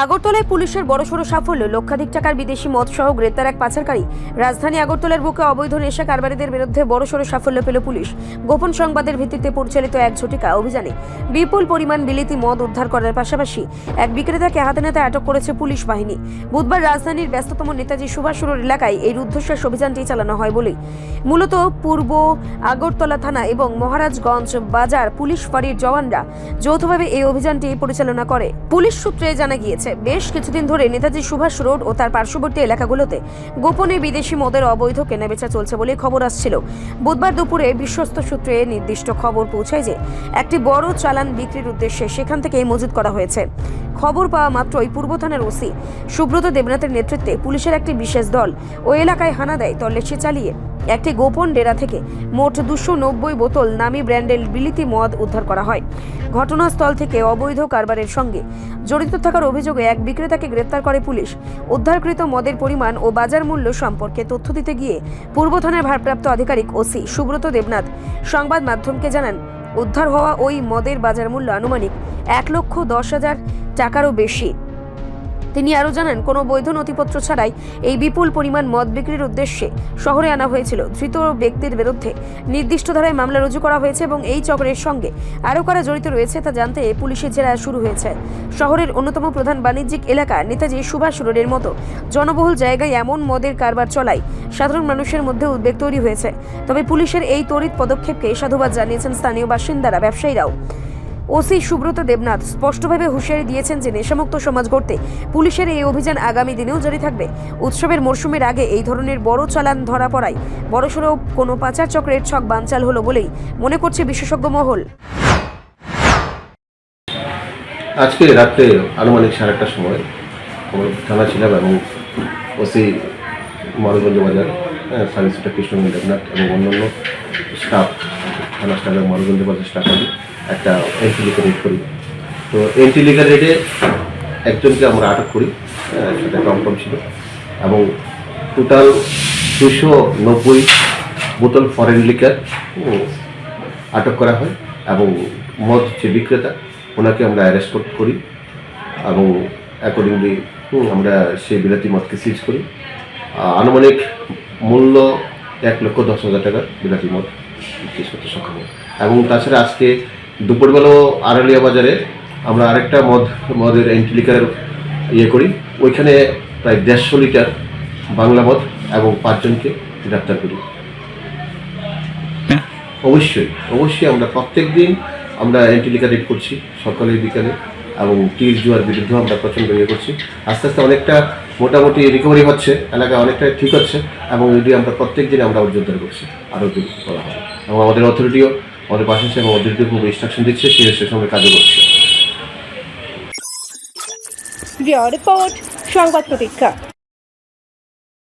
আগরতলায় পুলিশের বড়সড় সাফল্য। লক্ষাধিক টাকার বিদেশি মদ সহ গ্রেপ্তার এক পাচারকারী। রাজধানী আগরতলার বুকে অবৈধ নেশা কারবারিদের বিরুদ্ধে বড়সড় সাফল্য পেল পুলিশ। গোপন সংবাদের ভিত্তিতে পরিচালিত এক ঝটিকা অভিযানে বিপুল পরিমাণ বিলিতি মদ উদ্ধার করার পাশাপাশি এক বিক্রেতাকে হাতে নাতে আটক করেছে পুলিশ বাহিনী। বুধবার রাজধানীর ব্যস্ততম নেতাজি সুভাষ রোড এলাকায় এই রুদ্ধশ্বাস অভিযানটি চালানো হয় বলে মূলত পূর্ব আগরতলা থানা এবং মহারাজগঞ্জ বাজার পুলিশ ফাঁড়ির জওয়ানরা যৌথভাবে এই অভিযানটি পরিচালনা করে। পুলিশ সূত্রে জানা গিয়েছে, বেশ কিছুদিন ধরে নেতাজি সুভাষ রোড ও তার পার্শ্ববর্তী এলাকাগুলোতে গোপনে বিদেশি মদের অবৈধ কেনাবেচা চলছে বলে খবর আসছিল। বুধবার দুপুরে বিশ্বস্ত সূত্রে নির্দিষ্ট খবর পৌঁছায় যে একটি বড় চালান বিক্রির উদ্দেশ্যে সেখান থেকে মজুত করা হয়েছে। খবর পাওয়া মাত্রই পূর্ব থানার ওসি সুব্রত দেবনাথের নেতৃত্বে পুলিশের একটি বিশেষ দল ওই এলাকায় হানা দেয়। তল্লাশি চালিয়ে একটি গোপন ডেরা থেকে মোট 290 বোতল নামী ব্র্যান্ডের বিলিতি মদ উদ্ধার করা হয়। ঘটনাস্থল থেকে অবৈধ কারবারের সঙ্গে জড়িত থাকার অভিযোগে এক বিক্রেতাকে গ্রেপ্তার করে পুলিশ। উদ্ধারকৃত মদের পরিমাণ ও বাজার মূল্য সম্পর্কে তথ্য দিতে গিয়ে পূর্ব থানার ভারপ্রাপ্ত আধিকারিক ওসি সুব্রত দেবনাথ সংবাদ মাধ্যমকে জানান, উদ্ধার হওয়া ওই মদের বাজার মূল্য আনুমানিক 1,10,000 টাকারও বেশি। তিনি আরও জানান, কোনো বৈধ নথিপত্র ছাড়াই এই বিপুল পরিমাণ মদ বিক্রির উদ্দেশ্যে শহরে আনা হয়েছিল। ধৃত ব্যক্তির বিরুদ্ধে নির্দিষ্ট ধারায় মামলা রুজু করা হয়েছে এবং এই চক্রের সঙ্গে আরও কারা জড়িত রয়েছে তা জানতে পুলিশের জেরা শুরু হয়েছে। শহরের অন্যতম প্রধান বাণিজ্যিক এলাকা নেতাজি সুভাষ রোডের মতো জনবহুল জায়গায় এমন মদের কারবার চলায় সাধারণ মানুষের মধ্যে উদ্বেগ তৈরি হয়েছে। তবে পুলিশের এই তড়িৎ পদক্ষেপকে সাধুবাদ জানিয়েছেন স্থানীয় বাসিন্দারা, ব্যবসায়ীরাও। ওসি সুব্রত দেবনাথ স্পষ্টভাবে হুঁশিয়ারি দিয়েছেন যে নেশামুক্ত সমাজ গড়তে পুলিশের এই অভিযান আগামী দিনেও জারি থাকবে। উৎসবের মরশুমের আগে এই ধরনের বড় চালান ধরা পড়ায় বড়সড় কোনো পাচার চক্রের ছক বানচাল হলো বলেই মনে করছে বিশেষজ্ঞ মহল। আজকে রাত্রে আনুমানিক 1:30টার সময় আমরা থানা ছিলাম এবং ওসি মারুগঞ্জ বাজার সাব ইন্সপেক্টর কৃষ্ণমোহন দেবনাথ এবং অন্যান্য স্টাফ থানা স্টাফ এবং মারুগঞ্জ বাজার স্টাফ আমি একটা এন্ট্রি লিগাল রেড করি। তো এন্ট্রি লিগাল রেডে একজনকে আমরা আটক করি, সেটা টমটম ছিল, এবং টোটাল 290 বোতল ফরেন লিকার আটক করা হয় এবং মদ যে বিক্রেতা ওনাকে আমরা অ্যারেস্ট করি এবং অ্যাকর্ডিংলি আমরা সেই বিলাতি মদকে সিজ করি। আনুমানিক মূল্য 1,10,000 টাকার বিলাতি মদ সিজ করতে সক্ষম হয়। এবং তাছাড়া আজকে দুপুরবেলাও আড়ালিয়া বাজারে আমরা আরেকটা মদের এন্ট্রি লিকারের করি, ওইখানে প্রায় 150 লিটার বাংলা মদ এবং 5 জনকে গ্রেপ্তার করি। অবশ্যই আমরা প্রত্যেক দিন আমরা এন্ট্রি লিকার রেড করছি, সকালে বিকালে, এবং টির জুয়ার বিরুদ্ধে আমরা প্রচণ্ড করছি। আস্তে আস্তে অনেকটা মোটামুটি রিকভারি হচ্ছে, এলাকা অনেকটা ঠিক হচ্ছে, এবং যদি আমরা প্রত্যেক দিন আমরা জোরদার করছি, আরও করা হবে। এবং আমাদের অথরিটিও আমাদের পাশে আছে এবং অথরিটি খুব ইনস্ট্রাকশন দিচ্ছে, সে সঙ্গে কাজও করছে। রিপোর্ট সংবাদ প্রতীক্ষা।